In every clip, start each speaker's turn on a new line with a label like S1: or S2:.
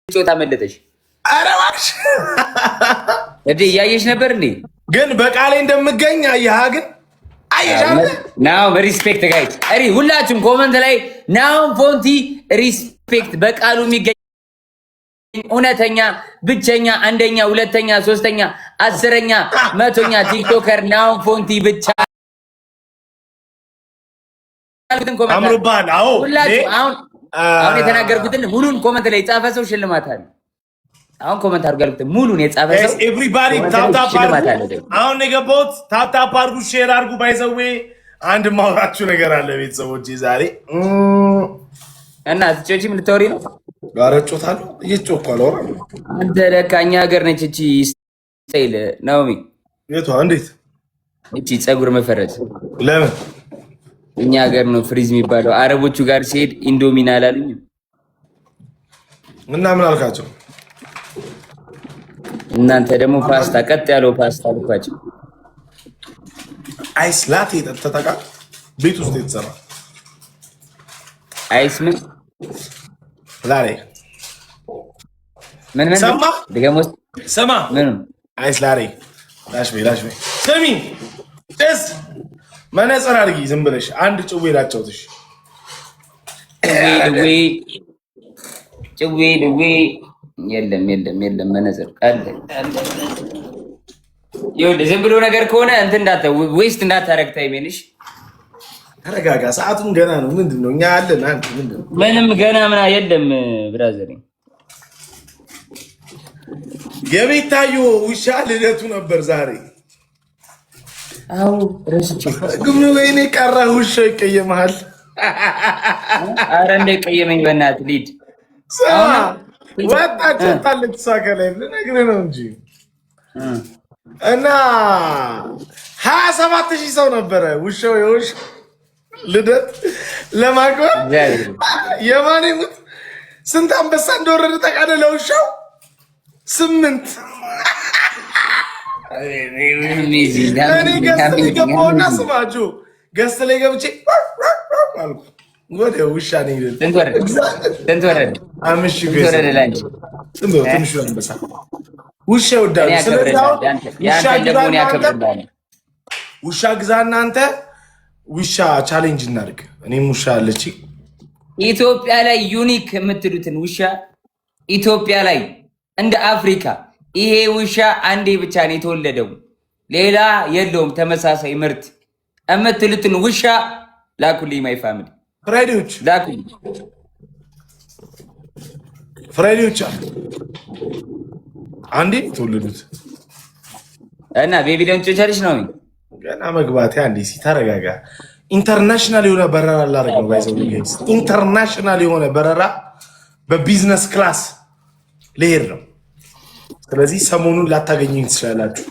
S1: ጮታ መለጠሽ።
S2: ኧረ እባክሽ
S1: እንዴ እያየሽ ነበር እንዴ?
S2: ግን በቃሌ እንደምገኝ አየሃ። ግን አየሽ አይደል?
S1: ናው ሪስፔክት ጋይስ፣ እሪ ሁላችሁም ኮመንት ላይ ናው ፎንቲ ሪስፔክት በቃሉ የሚገኝ እውነተኛ ብቸኛ አንደኛ ሁለተኛ ሶስተኛ አስረኛ መቶኛ ቲክቶከር ናው ፎንቲ ብቻ
S2: አምሮባል። አዎ
S1: ሁላችሁ አሁን የተናገርኩትን ሙሉን ኮመንት ላይ የጻፈ ሰው ሽልማት አለ። አሁን ኮመንት አድርጉ ያልኩት ሙሉን የጻፈ ሰው
S2: ኤቭሪባዲ ታፕ ታፕ አድርጉ። አሁን የገባሁት ታፕ ታፕ አድርጉ፣ ሼር አድርጉ። ባይዘዌ አንድ ማውራችሁ ነገር አለ ቤተሰቦቼ ዛሬ
S1: እና ትጮቺም ልታወሪ ነው?
S2: ጋር ጮታለሁ እየጮኩ አላወራም።
S1: አንተ ለካ እኛ ሀገር ነች እቺ ስታይል ናኦሚ።
S2: የቷ? እንዴት
S1: እቺ ፀጉር መፈረዝ?
S2: ለምን
S1: እኛ ሀገር ነው ፍሪዝ የሚባለው። አረቦቹ ጋር ሲሄድ ኢንዶሚና አላሉኝም
S2: እና ምን አልካቸው?
S1: እናንተ ደግሞ ፓስታ ቀጥ ያለው ፓስታ ልኳቸው።
S2: አይስ ላቴ ተጠቃ ቤት ውስጥ የተሰራ
S1: አይስ ምን
S2: ላሬ
S1: ምን
S2: ሰማ
S1: ደገሞስ
S2: ሰማ
S1: ምን
S2: አይስ ላሬ ላሽ በይ ስሚ እስ መነጽር አድርጊ ዝም ብለሽ አንድ ጭዌ ላጫውትሽ።
S1: ጭዌ የለም መነጽር ቃል ይኸውልህ ዝም ብሎ ነገር ከሆነ እንትን ዌስት እንዳታረግ ታይሜንሽ።
S2: ተረጋጋ፣ ሰዓቱም ገና ነው። ምንድነው እኛ አለን አንተ ምንድነው?
S1: ምንም ገና ምን የለም ብራዘር።
S2: የቤታዮ ውሻ ልደቱ ነበር ዛሬ።
S1: አው ረስቼ
S2: ግን ወይኔ ቀረ ውሻ ይቀየማል።
S1: አረ እንደቀየመኝ በእናትህ ሊድ
S2: ወጣች ታለች ሳከላይ ልነግርህ ነው እንጂ እና 27000 ሰው ነበረ ውሻው የውሽ ልደት ለማክበር። የማን ይሙት ስንት አንበሳ እንደወረደ ተቃደ ለውሻው 8 እኔ ገስት ላይ ገባሁና ስማችሁ ገስት ላይ ገብቼ አልኩ ወደ ውሻ ነው ይል
S1: እንት ወረድ
S2: አምሽ ወረድ ላንቺ ትንሽ አንበሳ ውሻ ወዳሉ። ውሻ ግዛና አንተ ውሻ ቻሌንጅ እናድርግ። እኔም ውሻ አለች
S1: ኢትዮጵያ ላይ ዩኒክ የምትሉትን ውሻ ኢትዮጵያ ላይ እንደ አፍሪካ ይሄ ውሻ አንዴ ብቻ ነው የተወለደው፣ ሌላ የለውም ተመሳሳይ ምርት የምትሉትን ውሻ ላኩልኝ። ማይ ፋሚሊ
S2: ፍራይዴዎች
S1: ላኩልኝ።
S2: ፍራይዴዎች አንዴ የተወለዱት
S1: እና ቤቢ ለንጮቻለች ነው
S2: ገና መግባቴ። አንዴ ሲተረጋጋ ኢንተርናሽናል የሆነ በረራ ላደርግ ነው። ባይዘው ኢንተርናሽናል የሆነ በረራ በቢዝነስ ክላስ ልሄድ ነው። ስለዚህ ሰሞኑን ላታገኙኝ ትችላላችሁ።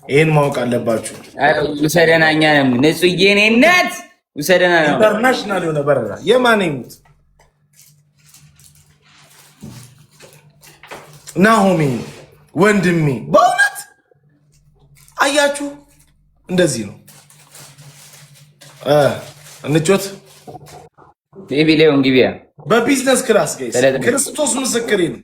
S2: ይሄን ማወቅ አለባችሁ።
S1: ውሰደና እኛንም ንጹዬ ነነት ውሰደና ነው።
S2: ኢንተርናሽናል የሆነ በረራ የማን ይሙት ናሆሚ ወንድሜ በእውነት አያችሁ፣ እንደዚህ ነው እንጮት
S1: ቤቢ ሌውን ግቢያ
S2: በቢዝነስ ክላስ ጋይስ፣ ክርስቶስ ምስክሬ ነው።